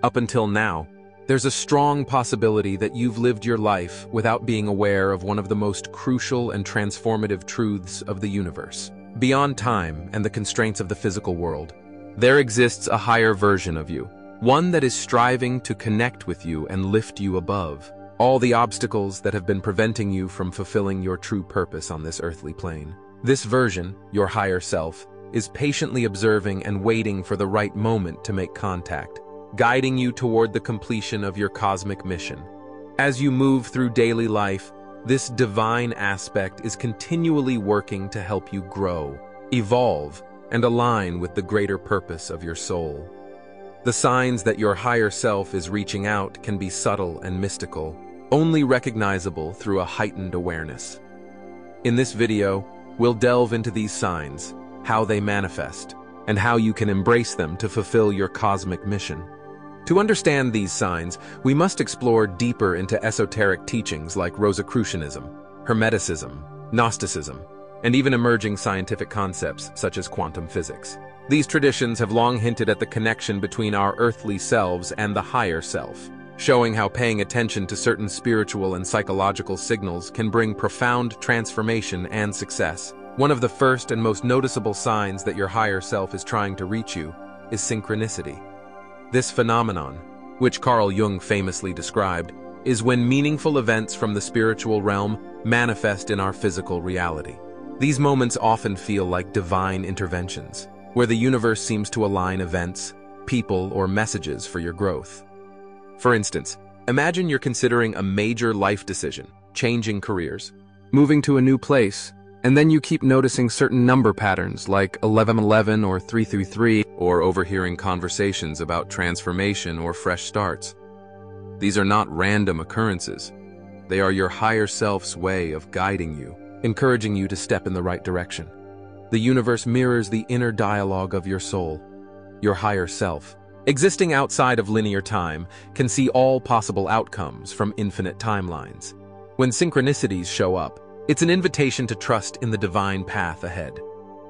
Up until now, there's a strong possibility that you've lived your life without being aware of one of the most crucial and transformative truths of the universe. Beyond time and the constraints of the physical world, there exists a higher version of you, one that is striving to connect with you and lift you above all the obstacles that have been preventing you from fulfilling your true purpose on this earthly plane. This version, your higher self, is patiently observing and waiting for the right moment to make contact, guiding you toward the completion of your cosmic mission. As you move through daily life, this divine aspect is continually working to help you grow, evolve, and align with the greater purpose of your soul. The signs that your higher self is reaching out can be subtle and mystical, only recognizable through a heightened awareness. In this video, we'll delve into these signs, how they manifest, and how you can embrace them to fulfill your cosmic mission. To understand these signs, we must explore deeper into esoteric teachings like Rosicrucianism, Hermeticism, Gnosticism, and even emerging scientific concepts such as quantum physics. These traditions have long hinted at the connection between our earthly selves and the higher self, showing how paying attention to certain spiritual and psychological signals can bring profound transformation and success. One of the first and most noticeable signs that your higher self is trying to reach you is synchronicity. This phenomenon, which Carl Jung famously described, is when meaningful events from the spiritual realm manifest in our physical reality. These moments often feel like divine interventions, where the universe seems to align events, people, or messages for your growth. For instance, imagine you're considering a major life decision, changing careers, moving to a new place, and then you keep noticing certain number patterns like 1111 or 333, or overhearing conversations about transformation or fresh starts. These are not random occurrences. They are your higher self's way of guiding you, encouraging you to step in the right direction. The universe mirrors the inner dialogue of your soul. Your higher self, existing outside of linear time, can see all possible outcomes from infinite timelines. When synchronicities show up, it's an invitation to trust in the divine path ahead.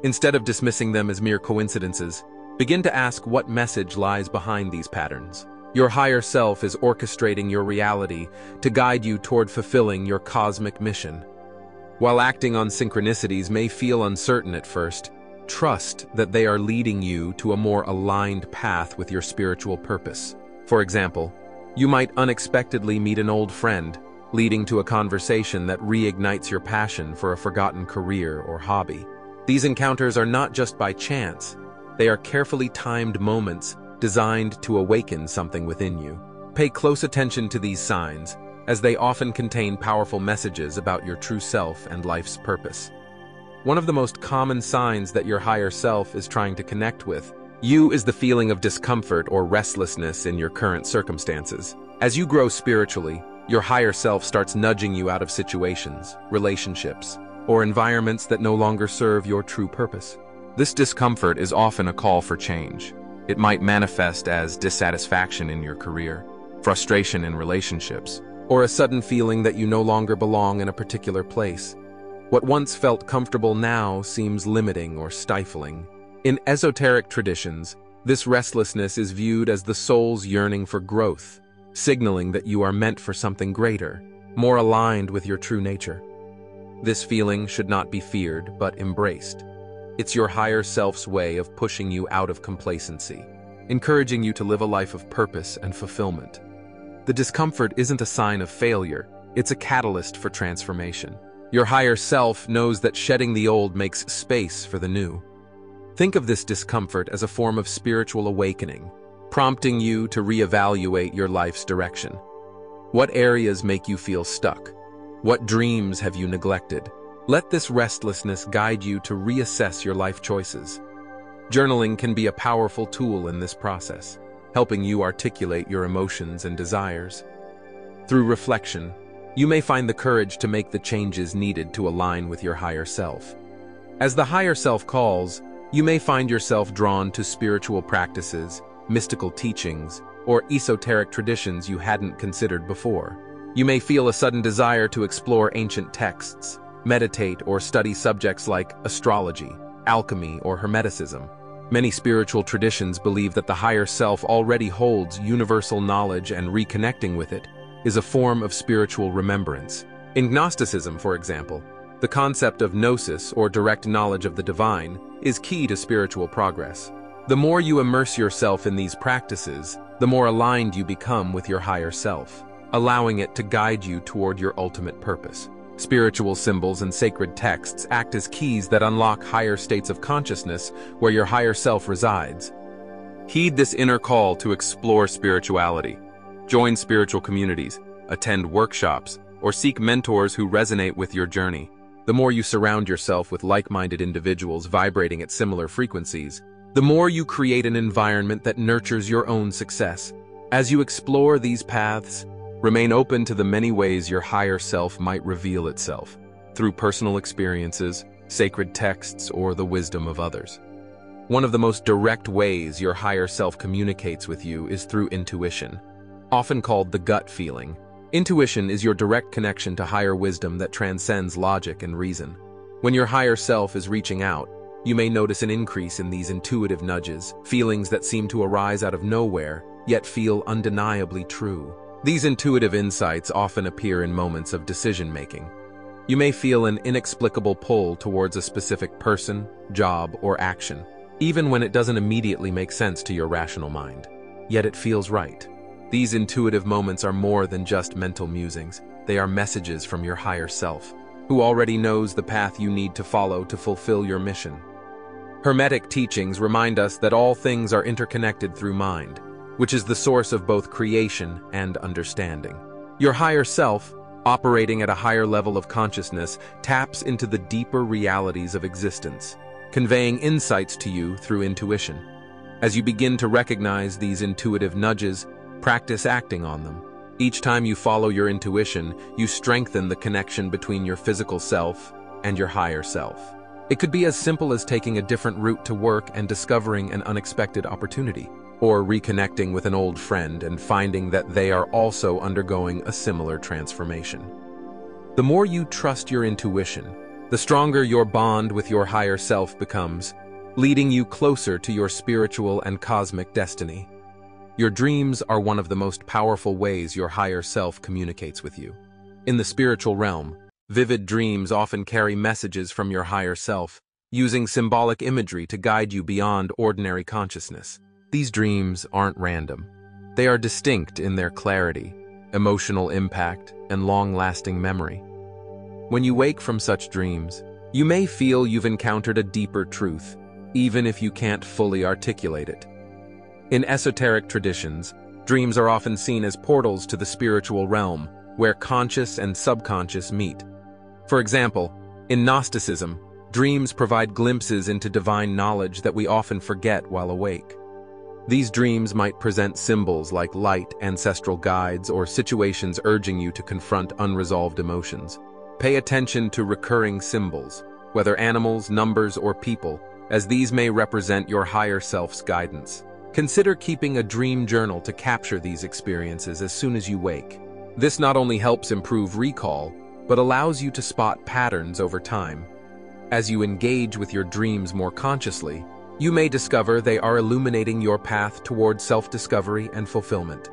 Instead of dismissing them as mere coincidences, begin to ask what message lies behind these patterns. Your higher self is orchestrating your reality to guide you toward fulfilling your cosmic mission. While acting on synchronicities may feel uncertain at first, trust that they are leading you to a more aligned path with your spiritual purpose. For example, you might unexpectedly meet an old friend, leading to a conversation that reignites your passion for a forgotten career or hobby. These encounters are not just by chance. They are carefully timed moments designed to awaken something within you. Pay close attention to these signs, as they often contain powerful messages about your true self and life's purpose. One of the most common signs that your higher self is trying to connect with you is the feeling of discomfort or restlessness in your current circumstances. As you grow spiritually, your higher self starts nudging you out of situations, relationships, or environments that no longer serve your true purpose. This discomfort is often a call for change. It might manifest as dissatisfaction in your career, frustration in relationships, or a sudden feeling that you no longer belong in a particular place. What once felt comfortable now seems limiting or stifling. In esoteric traditions, this restlessness is viewed as the soul's yearning for growth, signaling that you are meant for something greater, more aligned with your true nature. This feeling should not be feared, but embraced. It's your higher self's way of pushing you out of complacency, encouraging you to live a life of purpose and fulfillment. The discomfort isn't a sign of failure, it's a catalyst for transformation. Your higher self knows that shedding the old makes space for the new. Think of this discomfort as a form of spiritual awakening, prompting you to reevaluate your life's direction. What areas make you feel stuck? What dreams have you neglected? Let this restlessness guide you to reassess your life choices. Journaling can be a powerful tool in this process, helping you articulate your emotions and desires. Through reflection, you may find the courage to make the changes needed to align with your higher self. As the higher self calls, you may find yourself drawn to spiritual practices, mystical teachings, or esoteric traditions you hadn't considered before. You may feel a sudden desire to explore ancient texts, meditate, or study subjects like astrology, alchemy, or Hermeticism. Many spiritual traditions believe that the higher self already holds universal knowledge, and reconnecting with it is a form of spiritual remembrance. In Gnosticism, for example, the concept of gnosis, or direct knowledge of the divine, is key to spiritual progress. The more you immerse yourself in these practices, the more aligned you become with your higher self, allowing it to guide you toward your ultimate purpose. Spiritual symbols and sacred texts act as keys that unlock higher states of consciousness where your higher self resides. Heed this inner call to explore spirituality. Join spiritual communities, attend workshops, or seek mentors who resonate with your journey. The more you surround yourself with like-minded individuals vibrating at similar frequencies, the more you create an environment that nurtures your own success. As you explore these paths, remain open to the many ways your higher self might reveal itself, through personal experiences, sacred texts, or the wisdom of others. One of the most direct ways your higher self communicates with you is through intuition, often called the gut feeling. Intuition is your direct connection to higher wisdom that transcends logic and reason. When your higher self is reaching out, you may notice an increase in these intuitive nudges, feelings that seem to arise out of nowhere, yet feel undeniably true. These intuitive insights often appear in moments of decision-making. You may feel an inexplicable pull towards a specific person, job, or action, even when it doesn't immediately make sense to your rational mind. Yet it feels right. These intuitive moments are more than just mental musings. They are messages from your higher self, who already knows the path you need to follow to fulfill your mission. Hermetic teachings remind us that all things are interconnected through mind, which is the source of both creation and understanding. Your higher self, operating at a higher level of consciousness, taps into the deeper realities of existence, conveying insights to you through intuition. As you begin to recognize these intuitive nudges, practice acting on them. Each time you follow your intuition, you strengthen the connection between your physical self and your higher self. It could be as simple as taking a different route to work and discovering an unexpected opportunity, or reconnecting with an old friend and finding that they are also undergoing a similar transformation. The more you trust your intuition, the stronger your bond with your higher self becomes, leading you closer to your spiritual and cosmic destiny. Your dreams are one of the most powerful ways your higher self communicates with you. In the spiritual realm, vivid dreams often carry messages from your higher self, using symbolic imagery to guide you beyond ordinary consciousness. These dreams aren't random. They are distinct in their clarity, emotional impact, and long-lasting memory. When you wake from such dreams, you may feel you've encountered a deeper truth, even if you can't fully articulate it. In esoteric traditions, dreams are often seen as portals to the spiritual realm, where conscious and subconscious meet. For example, in Gnosticism, dreams provide glimpses into divine knowledge that we often forget while awake. These dreams might present symbols like light, ancestral guides, or situations urging you to confront unresolved emotions. Pay attention to recurring symbols, whether animals, numbers, or people, as these may represent your higher self's guidance. Consider keeping a dream journal to capture these experiences as soon as you wake. This not only helps improve recall, but allows you to spot patterns over time. As you engage with your dreams more consciously, you may discover they are illuminating your path toward self-discovery and fulfillment.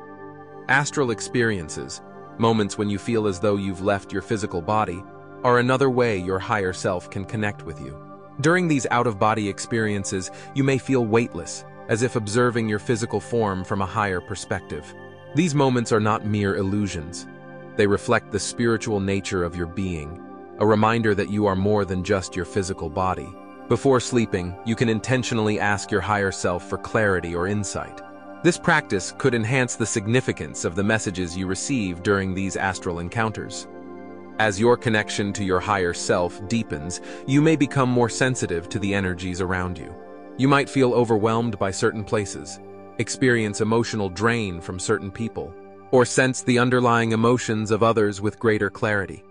Astral experiences, moments when you feel as though you've left your physical body, are another way your higher self can connect with you. During these out-of-body experiences, you may feel weightless, as if observing your physical form from a higher perspective. These moments are not mere illusions. They reflect the spiritual nature of your being, a reminder that you are more than just your physical body. Before sleeping, you can intentionally ask your higher self for clarity or insight. This practice could enhance the significance of the messages you receive during these astral encounters. As your connection to your higher self deepens, you may become more sensitive to the energies around you. You might feel overwhelmed by certain places, experience emotional drain from certain people, or sense the underlying emotions of others with greater clarity.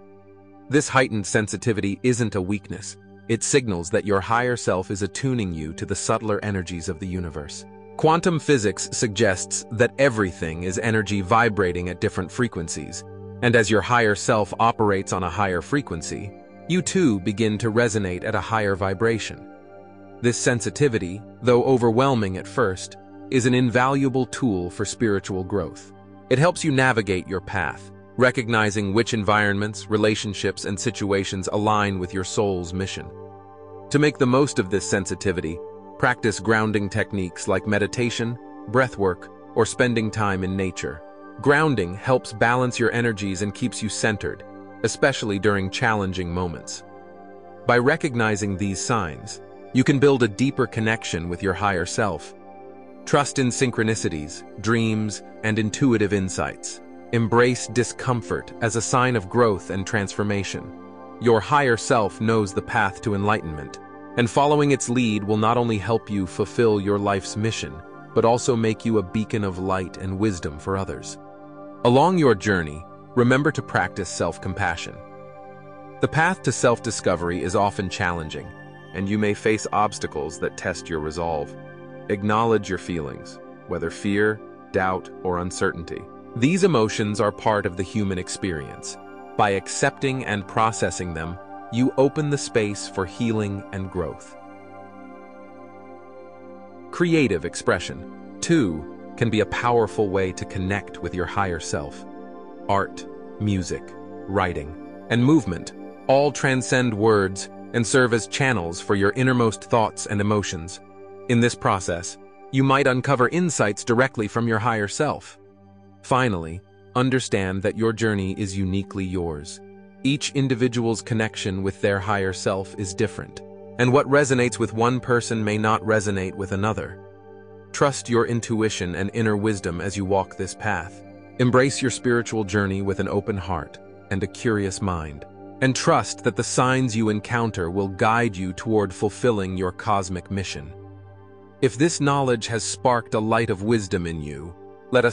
This heightened sensitivity isn't a weakness. It signals that your higher self is attuning you to the subtler energies of the universe. Quantum physics suggests that everything is energy vibrating at different frequencies, and as your higher self operates on a higher frequency, you too begin to resonate at a higher vibration. This sensitivity, though overwhelming at first, is an invaluable tool for spiritual growth. It helps you navigate your path, recognizing which environments, relationships, and situations align with your soul's mission. To make the most of this sensitivity, practice grounding techniques like meditation, breathwork, or spending time in nature. Grounding helps balance your energies and keeps you centered, especially during challenging moments. By recognizing these signs, you can build a deeper connection with your higher self. Trust in synchronicities, dreams, and intuitive insights. Embrace discomfort as a sign of growth and transformation. Your higher self knows the path to enlightenment, and following its lead will not only help you fulfill your life's mission, but also make you a beacon of light and wisdom for others. Along your journey, remember to practice self-compassion. The path to self-discovery is often challenging, and you may face obstacles that test your resolve. Acknowledge your feelings, whether fear, doubt, or uncertainty. These emotions are part of the human experience. By accepting and processing them, you open the space for healing and growth. Creative expression, too, can be a powerful way to connect with your higher self. Art, music, writing, and movement all transcend words and serve as channels for your innermost thoughts and emotions. In this process, you might uncover insights directly from your higher self. Finally, understand that your journey is uniquely yours. Each individual's connection with their higher self is different, and what resonates with one person may not resonate with another. Trust your intuition and inner wisdom as you walk this path. Embrace your spiritual journey with an open heart and a curious mind, and trust that the signs you encounter will guide you toward fulfilling your cosmic mission. If this knowledge has sparked a light of wisdom in you, let us